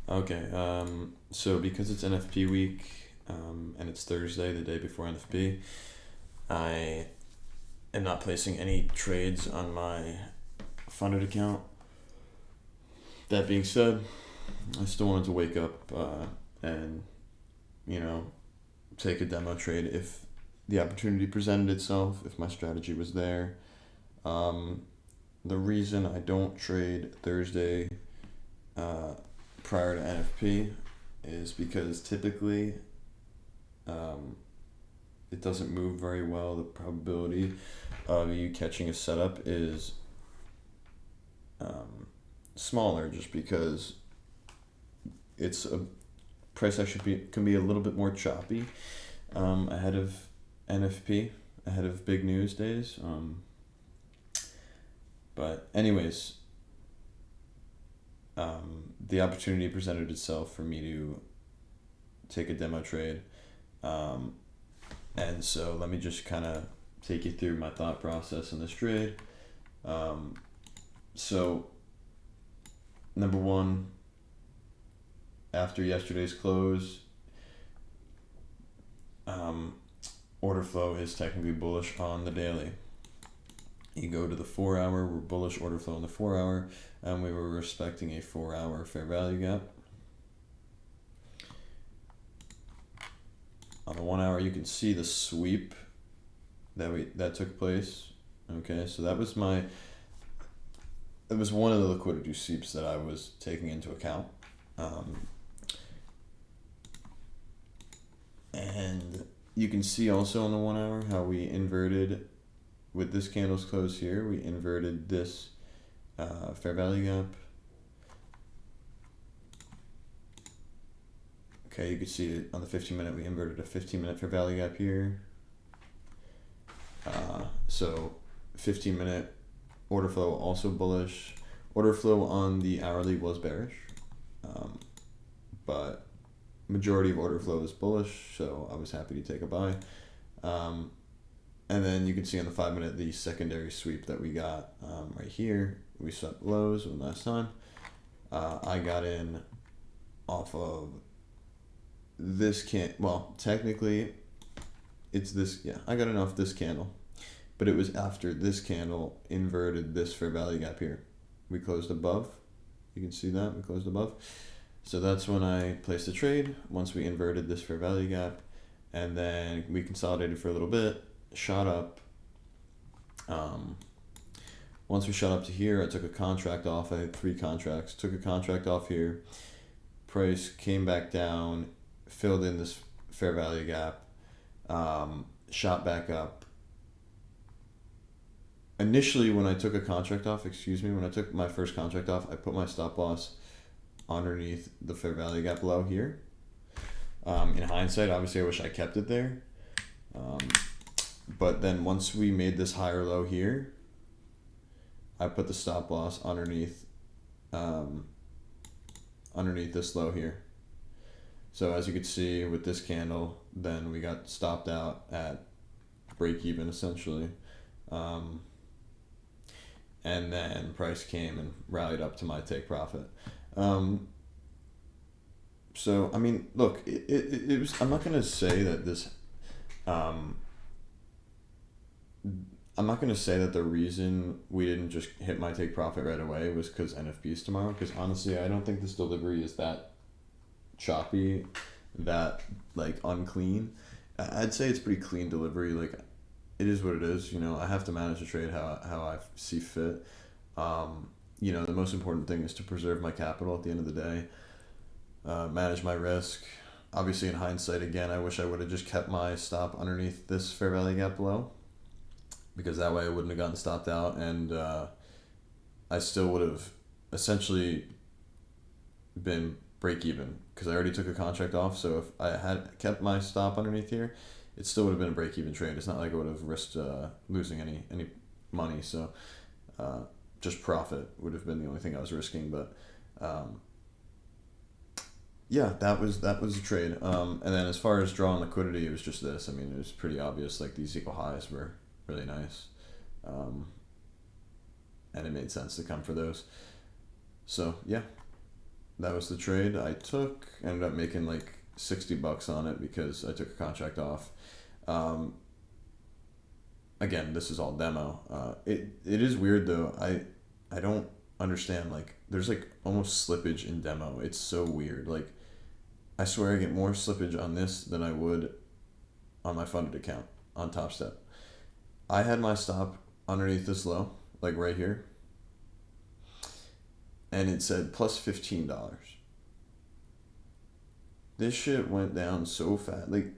Okay, so because it's NFP week, and it's Thursday, the day before NFP, I am not placing any trades on my funded account. That being said, I still wanted to wake up and, you know, take a demo trade if the opportunity presented itself, if my strategy was there. Um, the reason I don't trade Thursday uh, prior to NFP is because typically um, it doesn't move very well. The probability of you catching a setup is um, smaller just because it's a price action can be a little bit more choppy ahead of NFP, ahead of big news days. But anyways, the opportunity presented itself for me to take a demo trade. Um, and so let me just kind of take you through my thought process in this trade. Um, so, number one, after yesterday's close, um, order flow is technically bullish on the daily. You go to the 4 hour, we're bullish order flow on the 4 hour, and we were respecting a 4 hour fair value gap. On the 1 hour, you can see the sweep that took place. Okay, so that was one of the liquidity sweeps that I was taking into account. And you can see also on the 1 hour how we inverted with this candle's close here. We inverted this fair value gap. Okay, you can see it on the 15-minute. We inverted a 15-minute fair value gap here. So 15-minute order flow also bullish. Order flow on the hourly was bearish, but majority of order flow is bullish, so I was happy to take a buy. And then you can see on the 5-minute the secondary sweep that we got right here. We swept lows one last time. I got in off of this technically it's this, yeah, I got in off this candle, but it was after this candle inverted this fair value gap here. We closed above. You can see that we closed above. So that's when I placed the trade, once we inverted this fair value gap, and then we consolidated for a little bit, shot up. Once we shot up to here, I took a contract off. I had 3 contracts. Took a contract off here. Price came back down, filled in this fair value gap, shot back up. Initially, when I took a contract off, when I took my first contract off, I put my stop loss underneath the fair value gap low here. In hindsight, obviously, I wish I kept it there. But then once we made this higher low here, I put the stop loss underneath this low here. So as you can see with this candle, then we got stopped out at break even essentially. And then price came and rallied up to my take profit. So I mean, look, it was. I'm not gonna say that this. I'm not gonna say that the reason we didn't just hit my take profit right away was because NFP is tomorrow. Because honestly, I don't think this delivery is that choppy, that like unclean. I'd say it's pretty clean delivery. Like, it is what it is. You know, I have to manage the trade how I see fit. You know, the most important thing is to preserve my capital at the end of the day. Manage my risk. Obviously, in hindsight, again, I wish I would have just kept my stop underneath this fair value gap below, because that way I wouldn't have gotten stopped out, and I still would have essentially been break even because I already took a contract off. So if I had kept my stop underneath here, it still would have been a break even trade. It's not like I would have risked losing any money. So just profit would have been the only thing I was risking. But yeah, that was a trade. And then as far as drawing liquidity, it was just this. I mean, it was pretty obvious. Like, these equal highs were really nice, and it made sense to come for those. So yeah, that was the trade I took. Ended up making like $60 on it because I took a contract off. Um, Again, this is all demo. It is weird though. I don't understand. Like, there's like almost slippage in demo. It's so weird. Like, I swear I get more slippage on this than I would on my funded account on Top Step. I had my stop underneath this low, like right here, and it said plus $15. This shit went down so fast. Like,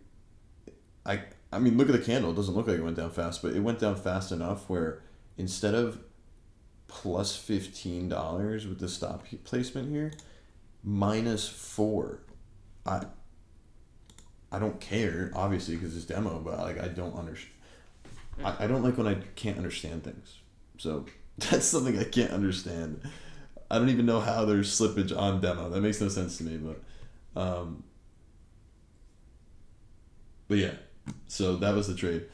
I I mean, look at the candle. It doesn't look like it went down fast, but it went down fast enough where instead of plus $15 with the stop placement here, minus four. I I don't care obviously because it's demo, but like I don't understand. I don't like when I can't understand things. So that's something I can't understand. I don't even know how there's slippage on demo. That makes no sense to me, but yeah. So that was the trade.